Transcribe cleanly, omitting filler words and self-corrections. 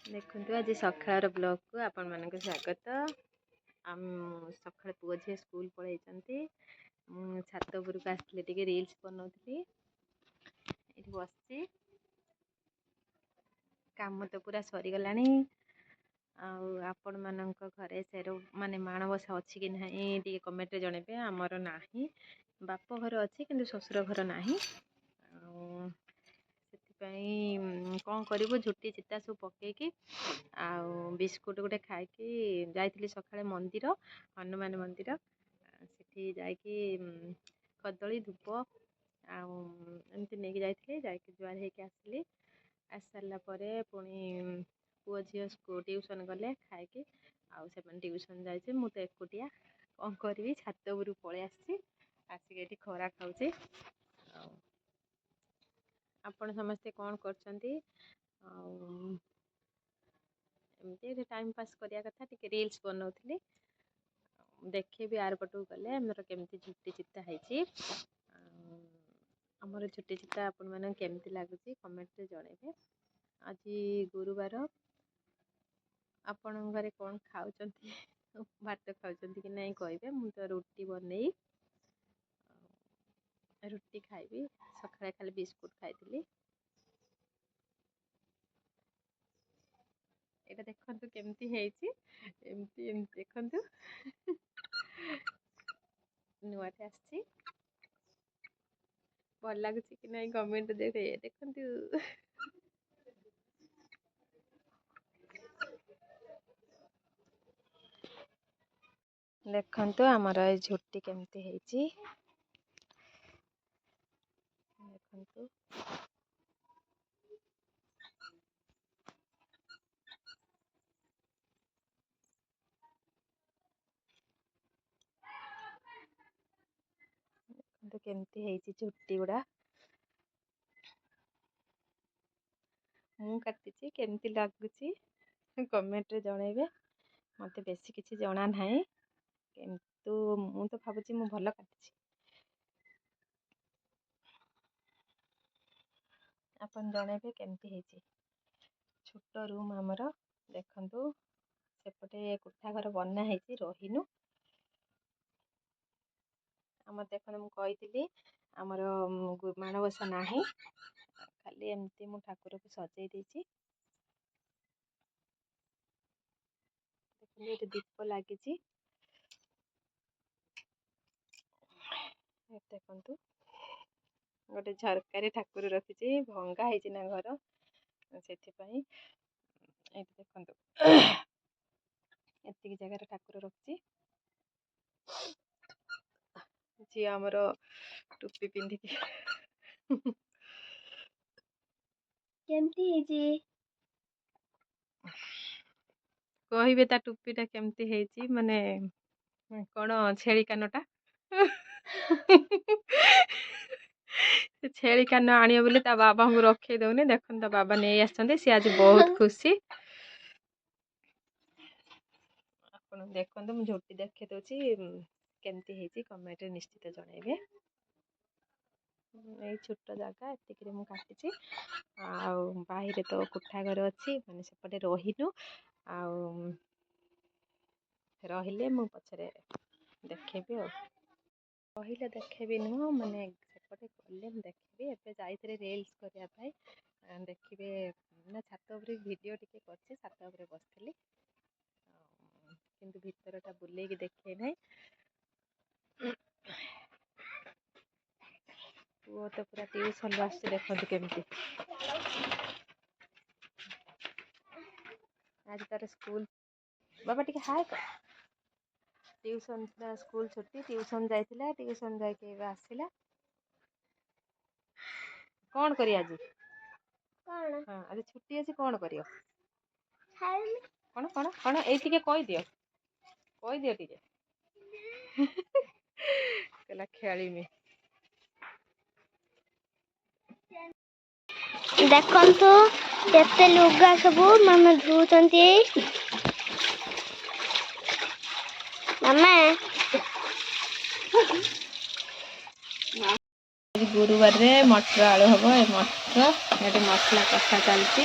देखु आज सकाळ ब्लॉग को आपण मानक स्वागत। आम सकाळ पुओ झी स्कूल पढ़ाई छात उपरक आसती टे रिल्स बनौली ये बस काम तो पूरा सरीगला। आपण मान घरे सेर माने माणबसा अच्छी कि ना टे कमेंट जनइबे। आमर ना बाप घर अच्छी कि शशुर घर ना कौन करूँ झुटी चिता सब पकईकी बिस्कुट गोटे खाई जाइली सकाଳେ मंदिर हनुमान मंदिर सेठी जाइकी कदली धूप आमती नहीं जाइए जुआर होके आसली। आस सारा पुणी पुओ झील ट्यूशन गले खाई ट्यूशन जाइए मु तो एकुटिया कौन करी छात उपरू पलि आसिक खरा खाऊे। आपण समस्ते कौन करमती टाइम पास करिया कथा टिके रील्स बनौली देखे भी आर पटू गले आमर केमती झुटी चिता है आमर झुटी चिता आपण मन केमती लगुच कमेंट जनइबे। आज गुरुवार आपण घरे कौन खाऊं भात खाऊं कि नहीं कहे। मु तो रुटी बनई रुटी खाइबी सकाଳେ खाली बिस्कुट खाई एटा देखंतु केमती हेची एमती एमती देखंतु नुआटे आछि भल लागुछि कि नहीं कमेंट देबे देखंतु। देखंतु हमर ए झुट्टी केमती हेची देखंतु। तो केमती हेची झुट्टी गुड़ा मु काटिची केमती लागुची कमेंट रे जनइबे। मते बेसी किछि जना नाही किंतु मु तो भाबुची मु भल काटिची। अपन जनइबे केमती हेची। छोट रूम आमर देखंतु सेपटे कोठा घर बना हेची रहिनु आम देखो मु कही आमर माणबसा ना खाली एमती मु ठाकुर को सजई देछि। देखो दीप लगी देखंतु गोटे झरकारी ठाकुर रखी भंगा है ना घर से देखंतु एतिकी जगह ठाकुर रखी जी आमर टोपी पिंधिकी केमती कहिबे ता टोपीटा केमती हेची माने कौन छेली कानटा छेली कान आनियो बोली ता बाबा को रखे दौनी देखन ता बाबा नहीं आछंती सी आज बहुत खुशी। आपण देखंतु मु झोटी देखे दोची केमती हेची कमेंट रे निश्चित जनइबे। ये छोट जगह एतिक मु काटिची बाहर तो कोठा घर अच्छी माने सेपटे रहीनु रहिले मु पछरे देखेबी कहले देखेबी नुह माने सेपटे गले देखेबी एबे जाइतरे रील्स करिया भाई देखिबे ना छात उपरे वीडियो टिके करछि छात उपरे बसथिली किंतु भीतरटा बुले की देखे नहीं। वो तो पूरा ट्यूशन आसछि देखंतु केमती आज तार स्कूल बाबा टिके हाय कर ट्यूशन स्कूल छुट्टी ट्यूशन जाइथिला ट्यूशन जाके आसिला कौन करी आज कौन हां आज छुट्टी अछि कौन करियो कौन कौन कौन ए टिके कहि दियो टिके कला खेली में देखंतु केते लुगा सब मामा धुचंती मामा गुरुवार रे मटर आलू हम ए मटर ये मसला कषा चलती